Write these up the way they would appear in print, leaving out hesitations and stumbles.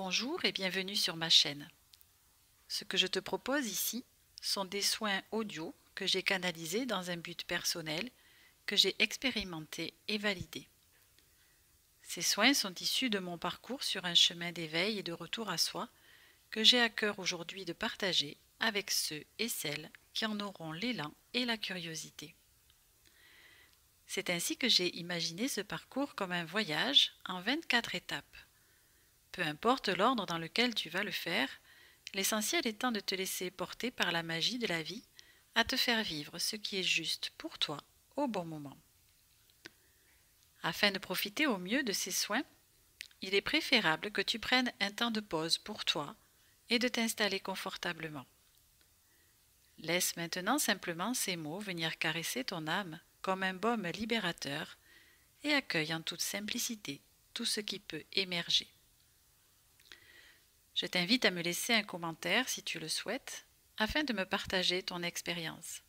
Bonjour et bienvenue sur ma chaîne. Ce que je te propose ici sont des soins audio que j'ai canalisés dans un but personnel, que j'ai expérimenté et validé. Ces soins sont issus de mon parcours sur un chemin d'éveil et de retour à soi que j'ai à cœur aujourd'hui de partager avec ceux et celles qui en auront l'élan et la curiosité. C'est ainsi que j'ai imaginé ce parcours comme un voyage en 24 étapes. Peu importe l'ordre dans lequel tu vas le faire, l'essentiel étant de te laisser porter par la magie de la vie à te faire vivre ce qui est juste pour toi au bon moment. Afin de profiter au mieux de ces soins, il est préférable que tu prennes un temps de pause pour toi et de t'installer confortablement. Laisse maintenant simplement ces mots venir caresser ton âme comme un baume libérateur et accueille en toute simplicité tout ce qui peut émerger. Je t'invite à me laisser un commentaire si tu le souhaites, afin de me partager ton expérience.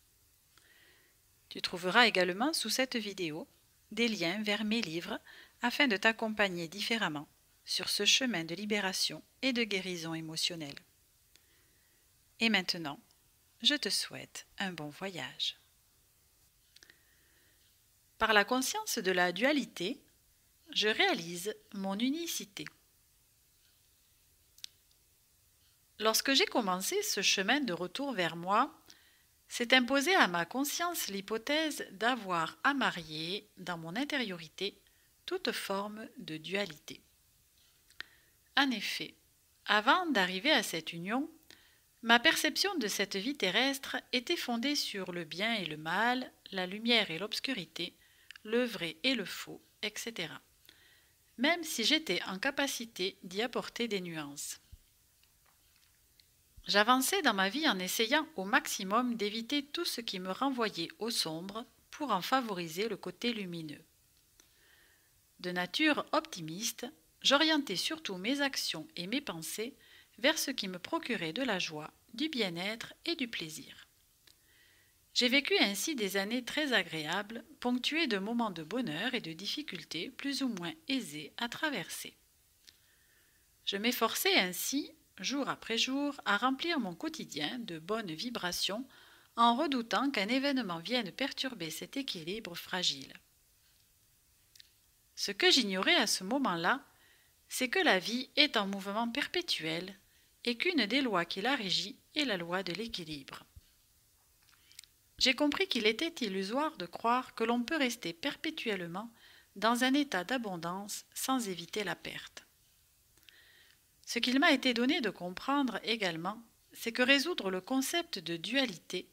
Tu trouveras également sous cette vidéo des liens vers mes livres afin de t'accompagner différemment sur ce chemin de libération et de guérison émotionnelle. Et maintenant, je te souhaite un bon voyage. Par la conscience de la dualité, je réalise mon unicité. Lorsque j'ai commencé ce chemin de retour vers moi, s'est imposé à ma conscience l'hypothèse d'avoir à marier dans mon intériorité toute forme de dualité. En effet, avant d'arriver à cette union, ma perception de cette vie terrestre était fondée sur le bien et le mal, la lumière et l'obscurité, le vrai et le faux, etc. Même si j'étais en capacité d'y apporter des nuances. J'avançais dans ma vie en essayant au maximum d'éviter tout ce qui me renvoyait au sombre pour en favoriser le côté lumineux. De nature optimiste, j'orientais surtout mes actions et mes pensées vers ce qui me procurait de la joie, du bien-être et du plaisir. J'ai vécu ainsi des années très agréables, ponctuées de moments de bonheur et de difficultés plus ou moins aisés à traverser. Je m'efforçais ainsi, jour après jour, à remplir mon quotidien de bonnes vibrations en redoutant qu'un événement vienne perturber cet équilibre fragile. Ce que j'ignorais à ce moment-là, c'est que la vie est en mouvement perpétuel et qu'une des lois qui la régit est la loi de l'équilibre. J'ai compris qu'il était illusoire de croire que l'on peut rester perpétuellement dans un état d'abondance sans éviter la perte. Ce qu'il m'a été donné de comprendre également, c'est que résoudre le concept de dualité,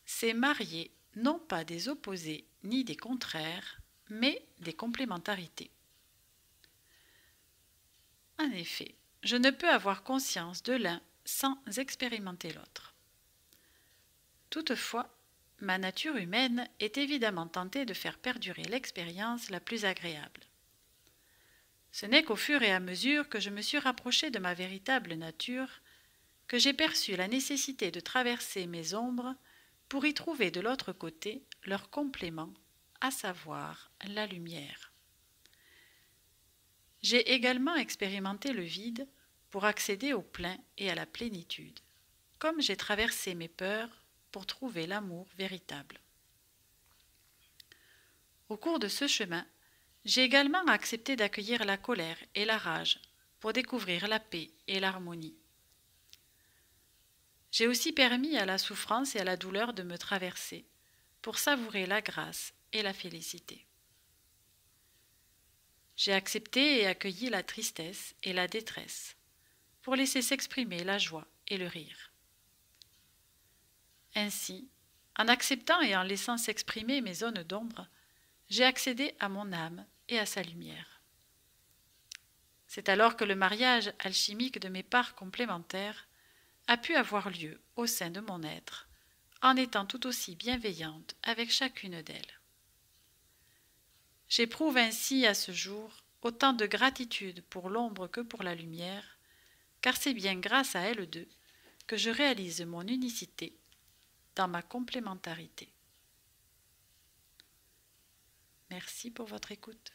c'est marier non pas des opposés ni des contraires, mais des complémentarités. En effet, je ne peux avoir conscience de l'un sans expérimenter l'autre. Toutefois, ma nature humaine est évidemment tentée de faire perdurer l'expérience la plus agréable. Ce n'est qu'au fur et à mesure que je me suis rapprochée de ma véritable nature que j'ai perçu la nécessité de traverser mes ombres pour y trouver de l'autre côté leur complément, à savoir la lumière. J'ai également expérimenté le vide pour accéder au plein et à la plénitude, comme j'ai traversé mes peurs pour trouver l'amour véritable. Au cours de ce chemin, j'ai également accepté d'accueillir la colère et la rage pour découvrir la paix et l'harmonie. J'ai aussi permis à la souffrance et à la douleur de me traverser pour savourer la grâce et la félicité. J'ai accepté et accueilli la tristesse et la détresse pour laisser s'exprimer la joie et le rire. Ainsi, en acceptant et en laissant s'exprimer mes zones d'ombre, j'ai accédé à mon âme et à sa lumière. C'est alors que le mariage alchimique de mes parts complémentaires a pu avoir lieu au sein de mon être, en étant tout aussi bienveillante avec chacune d'elles. J'éprouve ainsi à ce jour autant de gratitude pour l'ombre que pour la lumière, car c'est bien grâce à elles deux que je réalise mon unicité dans ma complémentarité. Merci pour votre écoute.